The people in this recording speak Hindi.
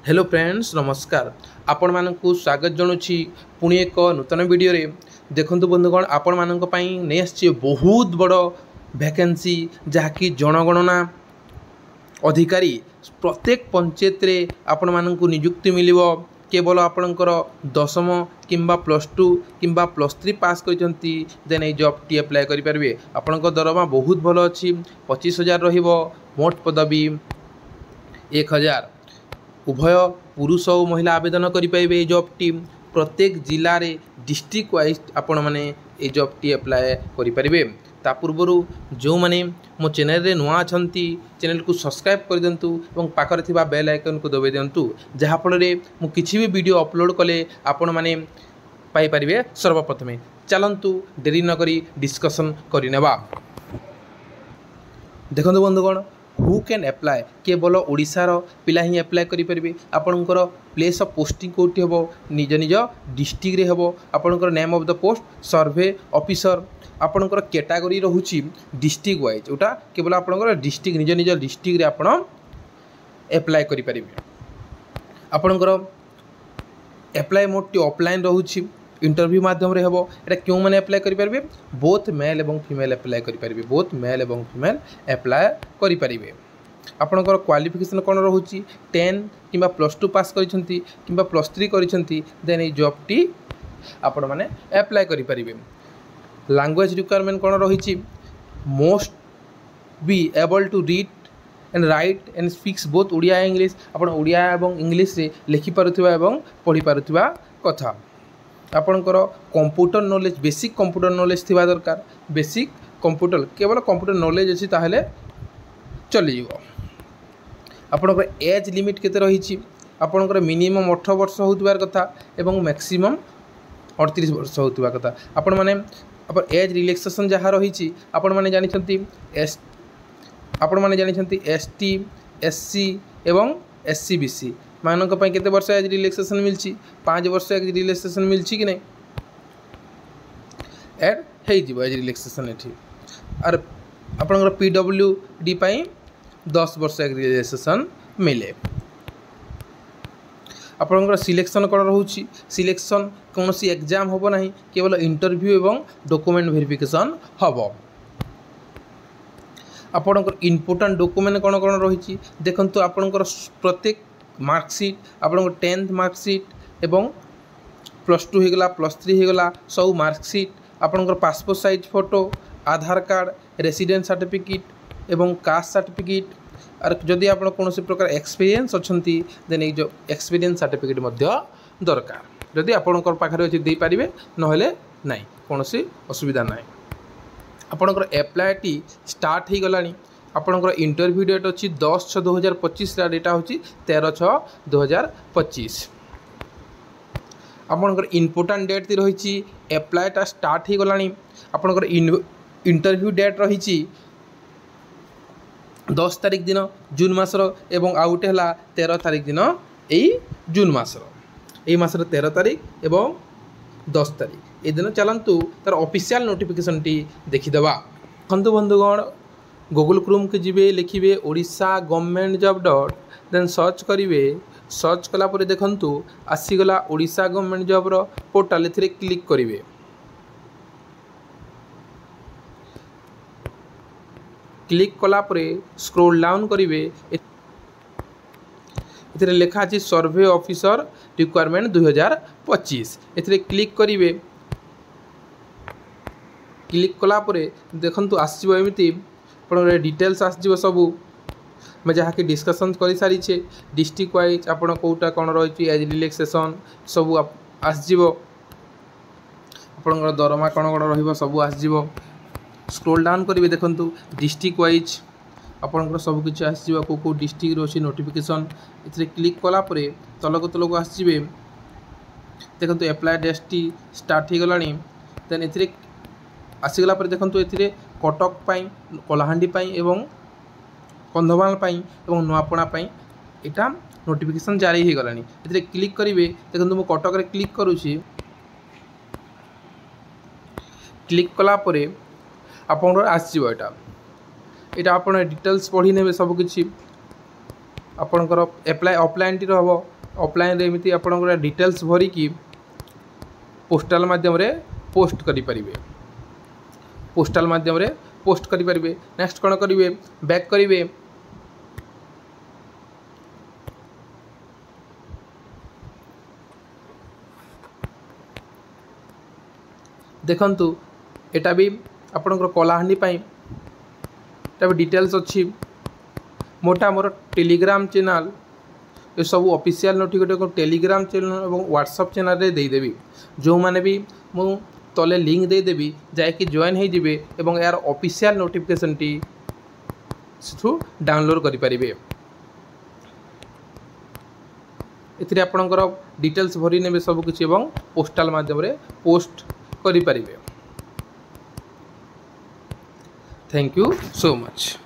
हेलो फ्रेंड्स नमस्कार आपण मानकु स्वागत जणुछि पुणी एक नूतन वीडियो रे देखंतु बंधुगण आपण मानक पई नै आछि बहुत बड़ वैकेंसी जहाँकि जनगणना अधिकारी प्रत्येक पंचायत रे आपण मानकु नियुक्ति मिलिवो केवल आपणकर दशम किंबा +2 किंबा +3 पास करछंती देन ए जॉब टी अप्लाई करि परबे। आपणकर दरमा बहुत भलो अछि 25,000 रहिबो मोट पदवी 1,000 उभय पुरुष और महिला आवेदन करें जॉब टी प्रत्येक जिले में डिस्ट्रिक्ट वाइज आपण मैंने ये जॉब टी अप्लाई करें। ता पूर्वर जो मैंने मो चैनल रे नुआ अछंती चैनल को सब्सक्राइब कर दिंतु और पाखरे थिबा बेल आइकन को दबाई दिंतु जहाँफल मु किछि भी वीडियो अपलोड कले आपण मैंने पाई परिबे सर्वप्रथमे। चलंतु देरी न करी डिस्कशन करिनेबा। देखंतु बंधुगण हु कैन अप्लाई केवल ओडिशार पिला ही अप्लाई करें। आपणकर प्लेस ऑफ पोस्टिंग कौटी हम निज निज डिस्ट्रिक्ट रे हम आपणकर name of the post survey officer आपणकर कैटेगरी रहुची डिस्ट्रिक्ट वाइज उटा केवल आपणकर डिस्ट्रिक्ट निज निज डिस्ट्रिक्ट रे आपण अप्लाई करें। आपणकर अप्लाई मोड ऑफलाइन रहुची इंटरव्यू माध्यम रे हबो। एटा क्यों माने अप्लाई करि परबे बोथ मेल एवं फीमेल अप्लाई करि परबे बोथ मेल एवं फीमेल अप्लाई करि परबे। आपनकर क्वालिफिकेशन कोन रहउची 10 किबा +2 पास करिसंती किबा +3 करिसंती देन ए जॉब टी आपण माने अप्लाई करि परबे। लैंग्वेज रिक्वायरमेंट कोन रहिची most be able to read and write and speaks both Odia English आपण ओडिया एवं इंग्लिश रे लिखि पारुथिबा एवं पढि पारुथिबा कथा। आपणकर computer knowledge basic computer knowledge थिबा दरकार। बेसिक कंप्यूटर केवल कंप्यूटर नॉलेज अच्छी ताहले चली जीवो। आपणकर एज लिमिट केते रहिछि आपणकर मिनिमम 18 वर्ष होतबार कथा एवं मैक्सिमम 38 वर्ष होतबा कथा। आपण माने अपन एज रिलैक्सेशन जहाँ रहिछि आपण माने जानिछंती एसटी एससी एवं एससी बीसी मानक पई केते वर्ष एज रिलैक्सेशन मिलछि 5 वर्ष एज रिलैक्सेशन मिलछि कि नै एड हे जिवो एज रिलैक्सेशन एठी। आर आपनकर पीडब्ल्यूडी पई 10 वर्ष एज रिलैक्सेशन मिले। आपनकर सिलेक्शन कोन रहउछि सिलेक्शन कोनोसी एग्जाम होबो नाही केवल इंटरव्यू एवं डॉक्यूमेंट वेरिफिकेशन होबो। आपनकर इंपोर्टेंट डॉक्यूमेंट कोन कोन रहिछि देखंतु आपनकर प्रत्येक मार्कशीट आपनकर 10th मार्कशीट एवं +2 होगला +3 होगला सब मार्कशीट आपनकर पासपोर्ट साइज फोटो आधार कार्ड रेसिडेंस सर्टिफिकेट एवं कास्ट सर्टिफिकेट और जदि आप कौन प्रकार एक्सपीरियंस अच्छी देन ये जो एक्सपीरियंस सर्टिफिकेट दरकार जदि आपंकर पाखे अच्छे दे पारे नहेले नाई कौन असुविधा ना। आपंकर एप्लाय टी स्टार्ट हो गलानी आपंकर इंटरव्यू डेट अच्छी 10/6/2025 डेटा हूँ 13/6/2025। आपंकर इम्पोर्टाट डेट रही एप्लायटा स्टार्ट हो गलानी आपंकर इंटरव्यू डेट रही 10 तारिख दिन जून मासर एवं आउटे है 13 तारिख दिन यही जून मासर यही मासर 13 तारिख एवं 10 तारिख ये दिन चलतु तार ऑफिशियल नोटिफिकेशन टी देखीदेवा। देखु बंधुगण गूगल क्रोम के जीवे लिखिए Odisha government job dot then search करेंगे सर्च कलापर देखु आसीगला ओडिशा गवर्नमेंट जॉब पोर्टाल ए क्लिक करेंगे। क्लिक कलापर स्क्रोल डाउन करेंगे इतने लिखा अच्छी सर्वे ऑफिसर रिक्वायरमेंट 2025 ए क्लिक करेंगे। क्लिक कलापर देखु आसो एमती डिटेल्स आसो सबू मैं जहाँ कि डिस्कसन कर सारी डिस्ट्रिक्ट वाइज आपड़ कौटा कौन रही एज रिलैक्सेशन सबू आसो आपंकर दरमा कौन कौन रही सबू आसो। स्क्रोल डाउन करेंगे देखु डिस्ट्रिक्ट वाइज आपंकर सबकि आसो कौ डिस्ट्रिक्ट अच्छी नोटिफिकेशन इतने क्लिक कलापर तलक तलक आसवे देखो एप्लाय डेट टी स्टार्ट हो गला देन ए आसीगला देखो ये कटक कलाहांडी एवं कंधमाल एवं नुआपड़ा यहाँ नोटिफिकेशन जारी हो गलानी इतने क्लिक करेंगे देखो मुझे कटक रे क्लिक करुँची क्लिक कलापर आपन आसो यहाँ आप डिटेल्स पढ़ी ने सबकि आपणकर एप्लाय ऑफलाइन टी हम ऑफलाइन रे एमती आपणकर डिटेल्स भरिकी पोस्टाल माध्यम रे पोस्ट करें पोस्टाल माध्यम रे पोस्ट करें। नेक्स्ट कौन करेंगे बैक करेंगे देखंतु एटा भी आपणकर कलाहांडी एटा भी डिटेल्स अच्छी मोटा मोर टेलीग्राम चैनल ये सब ऑफिशियल नोटिफिकेशन टेलीग्राम चैनल और व्हाट्सएप चैनल रे देदेवी जो माने भी मु तले लिंक देदेवी जाकि जॉइन हो जिवे एवं यार official notification T through download करि परिबे। एथिरे आपणकर डिटेल्स भरी नेबे सब किछि एवं पोस्टल माध्यम रे पोस्ट करि परिबे। Thank you so much.